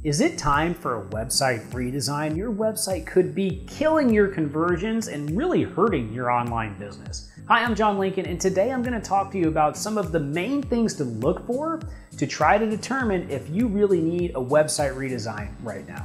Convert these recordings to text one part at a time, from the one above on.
Is it time for a website redesign? Your website could be killing your conversions and really hurting your online business. Hi, I'm John Lincoln, and today I'm going to talk to you about some of the main things to look for to try to determine if you really need a website redesign right now.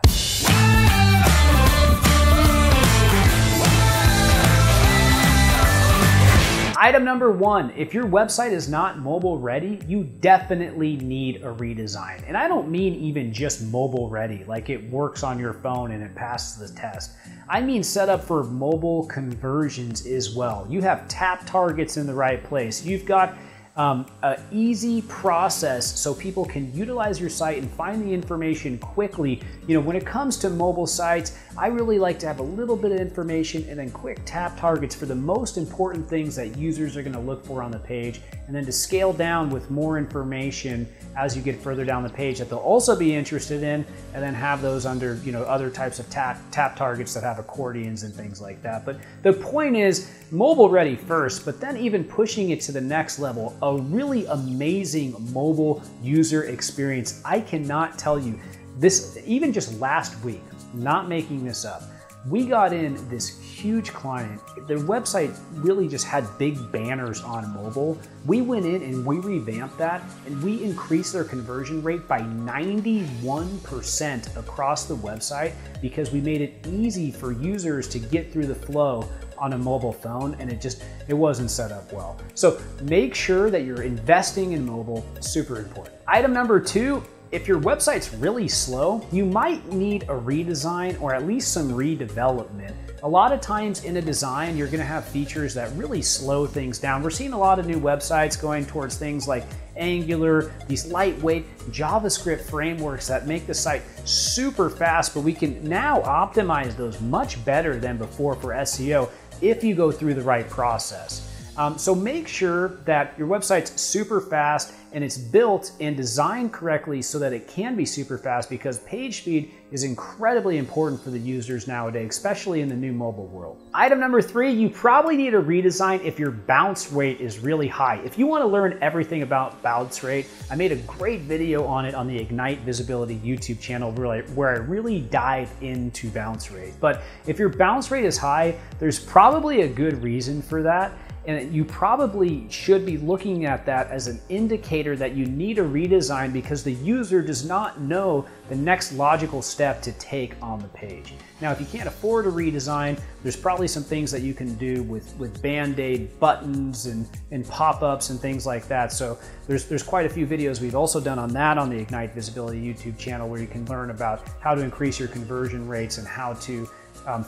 Item number one, if your website is not mobile ready, you definitely need a redesign. And I don't mean even just mobile ready, like it works on your phone and it passes the test. I mean set up for mobile conversions as well. You have tap targets in the right place. You've got an easy process so people can utilize your site and find the information quickly. You know, when it comes to mobile sites, I really like to have a little bit of information and then quick tap targets for the most important things that users are going to look for on the page, and then to scale down with more information as you get further down the page that they'll also be interested in, and then have those under, you know, other types of tap targets that have accordions and things like that. But the point is mobile ready first, but then even pushing it to the next level, a really amazing mobile user experience. I cannot tell you this, even just last week, not making this up, we got in this huge client. Their website really just had big banners on mobile. We went in and we revamped that, and we increased their conversion rate by 91% across the website because we made it easy for users to get through the flow on a mobile phone, and it wasn't set up well. So make sure that you're investing in mobile, super important. Item number two, if your website's really slow, you might need a redesign or at least some redevelopment. A lot of times in a design, you're gonna have features that really slow things down. We're seeing a lot of new websites going towards things like Angular, these lightweight JavaScript frameworks that make the site super fast, but we can now optimize those much better than before for SEO if you go through the right process. So make sure that your website's super fast and it's built and designed correctly so that it can be super fast, because page speed is incredibly important for the users nowadays, especially in the new mobile world. Item number three, you probably need a redesign if your bounce rate is really high. If you want to learn everything about bounce rate, I made a great video on it on the Ignite Visibility YouTube channel where I really dive into bounce rate. But if your bounce rate is high, there's probably a good reason for that. And you probably should be looking at that as an indicator that you need a redesign because the user does not know the next logical step to take on the page. Now, if you can't afford a redesign, there's probably some things that you can do with Band-Aid buttons and pop-ups and things like that. So there's quite a few videos we've also done on that on the Ignite Visibility YouTube channel, where you can learn about how to increase your conversion rates and how to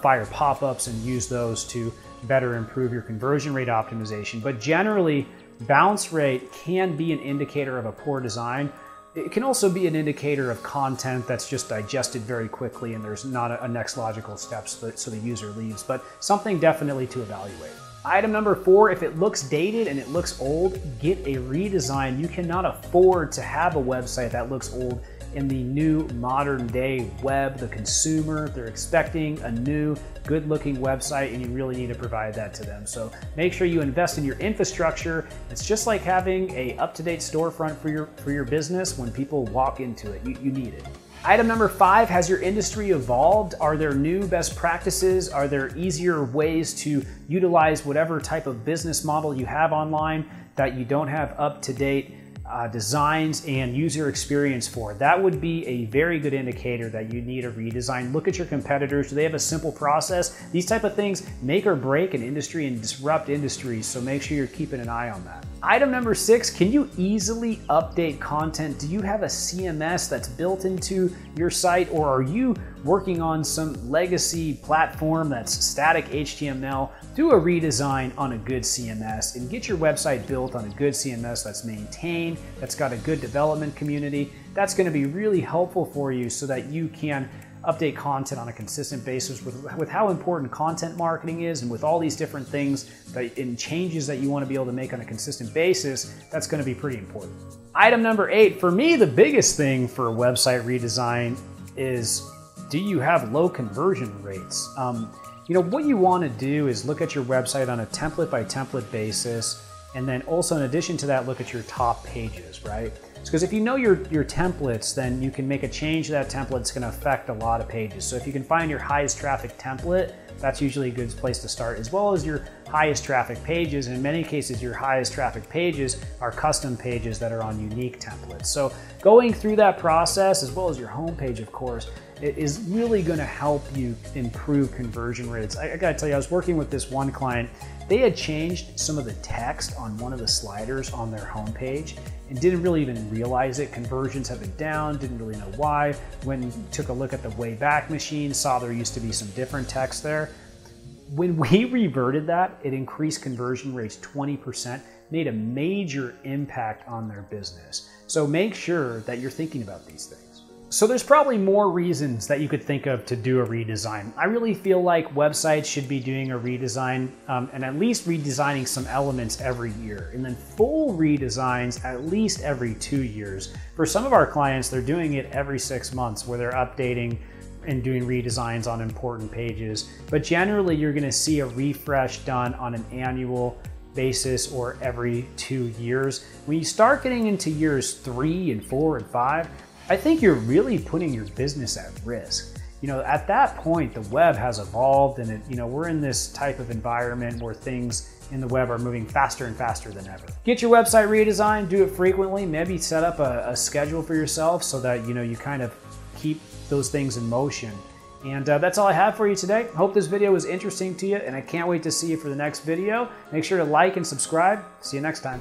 fire pop-ups and use those to better improve your conversion rate optimization. But generally, bounce rate can be an indicator of a poor design. It can also be an indicator of content that's just digested very quickly and there's not a next logical step so the user leaves, but something definitely to evaluate. Item number four, if it looks dated and it looks old, get a redesign. You cannot afford to have a website that looks old in the new modern day web. The consumer, they're expecting a new good looking website, and you really need to provide that to them. So make sure you invest in your infrastructure. It's just like having a up-to-date storefront for your business. When people walk into it, you need it. Item number five, has your industry evolved? Are there new best practices? Are there easier ways to utilize whatever type of business model you have online that you don't have up-to-date designs and user experience for? That would be a very good indicator that you need a redesign. Look at your competitors. Do they have a simple process? These type of things make or break an industry and disrupt industries, so make sure you're keeping an eye on that. Item number six, can you easily update content? Do you have a CMS that's built into your site, or are you working on some legacy platform that's static HTML? Do a redesign on a good CMS and get your website built on a good CMS that's maintained, that's got a good development community. That's going to be really helpful for you so that you can update content on a consistent basis. With how important content marketing is, and with all these different things and changes that you want to be able to make on a consistent basis, that's going to be pretty important. Item number eight, for me, the biggest thing for a website redesign is, do you have low conversion rates? You know, what you want to do is look at your website on a template by template basis, and then also in addition to that, look at your top pages, right? Because if you know your templates, then you can make a change to that template. It's going to affect a lot of pages. So if you can find your highest traffic template, that's usually a good place to start, as well as your highest traffic pages. And in many cases, your highest traffic pages are custom pages that are on unique templates. So going through that process, as well as your homepage, of course, it is really going to help you improve conversion rates. I gotta tell you, I was working with this one client. They had changed some of the text on one of the sliders on their homepage and didn't really even realize it. Conversions have been down, didn't really know why. Went and took a look at the Wayback Machine, saw there used to be some different text there. When we reverted that, it increased conversion rates 20%, made a major impact on their business. So make sure that you're thinking about these things. So there's probably more reasons that you could think of to do a redesign. I really feel like websites should be doing a redesign and at least redesigning some elements every year, and then full redesigns at least every 2 years. For some of our clients, they're doing it every 6 months where they're updating and doing redesigns on important pages. But generally, you're gonna see a refresh done on an annual basis or every 2 years. When you start getting into years 3 and 4 and 5, I think you're really putting your business at risk. You know, at that point, the web has evolved, and we're in this type of environment where things in the web are moving faster and faster than ever. Get your website redesigned, do it frequently, maybe set up a schedule for yourself so that you kind of keep those things in motion. And that's all I have for you today. Hope this video was interesting to you, and I can't wait to see you for the next video. Make sure to like and subscribe. See you next time.